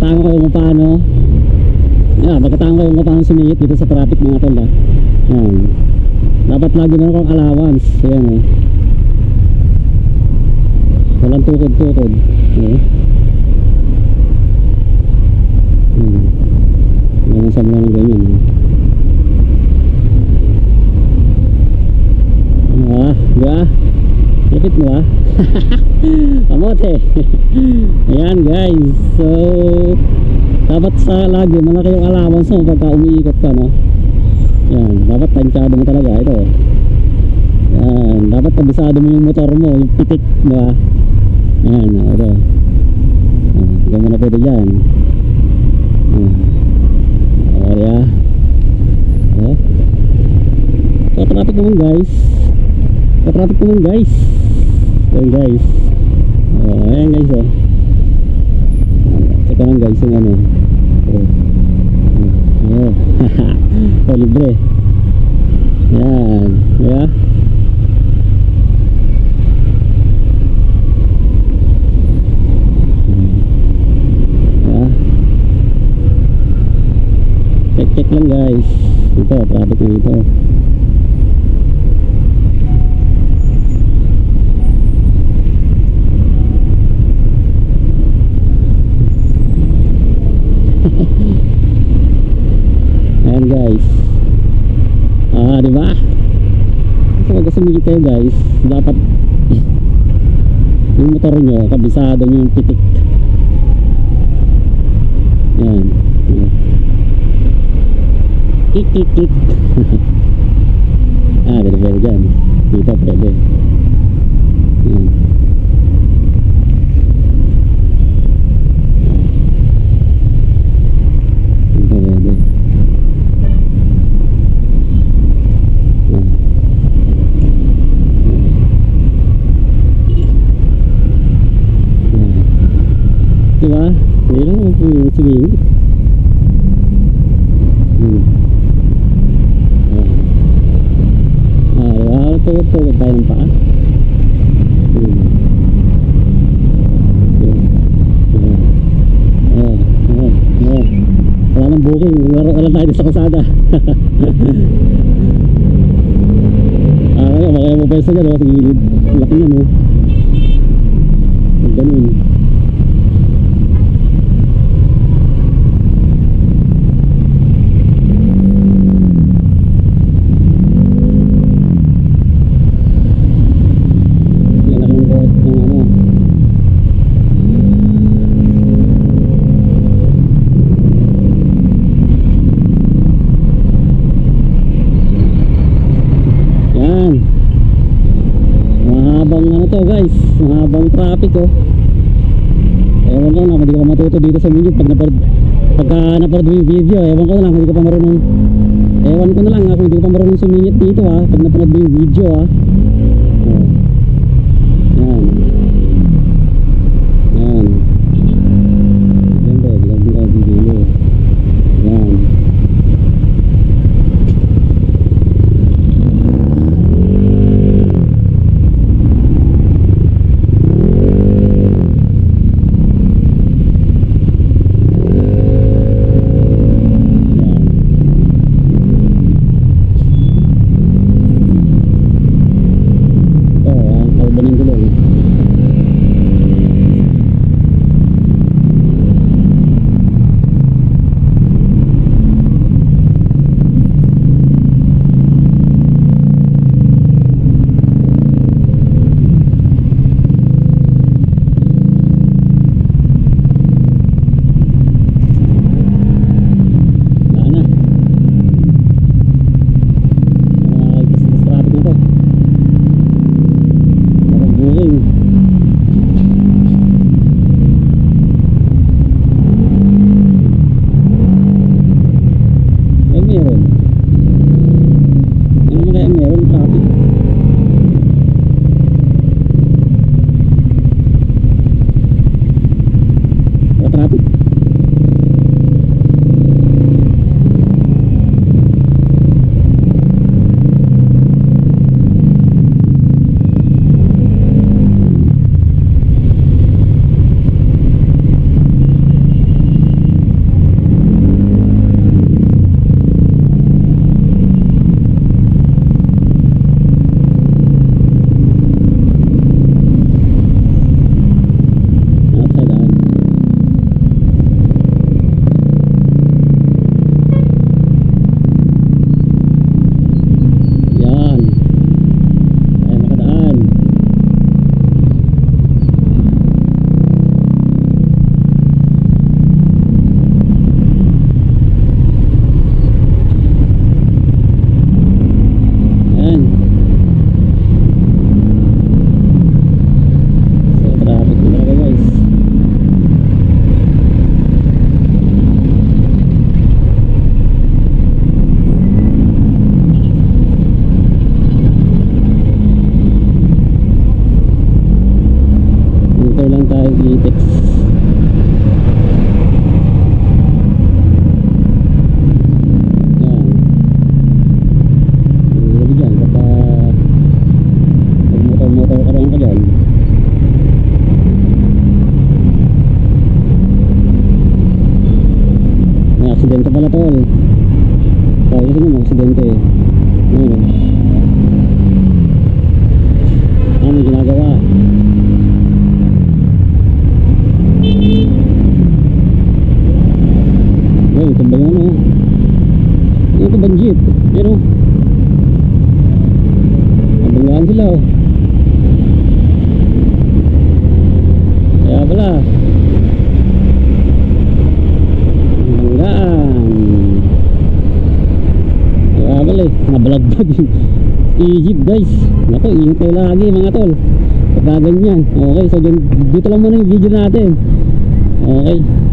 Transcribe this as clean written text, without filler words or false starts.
magkatango kayo kung paano. Yan, magkatango kayo kung paano sumingit dito sa traffic mga tol. Yan. Dapat lagi meron kang allowance. Yan eh. Walang tukod-tukod. Okay. Ganyan sa mga ng ganyan. Diba? Lipit mo ah. Amote. Ayan guys. So dapat sa lagi malaki yung allowance mo pagka umiikot ka, no? Yan, dapat tansyado mo talaga ito. Yan, dapat kabisado mo yung motor mo, yung pitik, diba? Yan, ito. Hindi mo na pwede dyan. Ayan. Traffic naman guys. Traffic naman guys. Ayan guys. Ayan guys oh. Check lang guys yung ano. Libre. Ayan. Ayan. Check lang guys. Ito, traffic na ito. Ayan guys. Diba? So pag sumigit kayo guys, dapat yung motor nyo, kabisado nyo yung pitik. Ayan. Kik kik kik. Pwede dyan. Dito pwede. Ayan. Diba? Hindi lang ako yung sumingit. Diba? Tugod-tugod tayo ng paa. Wala nang booking. Wala tayo sa kasada. Makaya mo pwesto dyan sa gilid. Laki na mo. Ganun. Guys, mahabang traffic oh. Ewan ko lang, hindi ka matuto dito sa video pagka napanood mo yung video. Ewan ko lang, hindi ka pa marunong. Ewan ko na lang ako, hindi ka pa marunong sumingit dito ah. Pag napanood mo yung video ah. Yan. Yan. Ganda, lagi ka video. Yan. aksidente pala tol. Tayo kasi nga aksidente eh. Ayun. May ginagawa. Ayun, ito ba yun o? Ito ba yung jeep? Ayun o. Nabanggaan sila o. Kaya pala banggaan. Kaya pala eh, nabalagbag yung Egypt guys. Naku, ingat kayo lagi mga tol pagka ganyan. Okay, so dito lang muna yung video natin. Okay.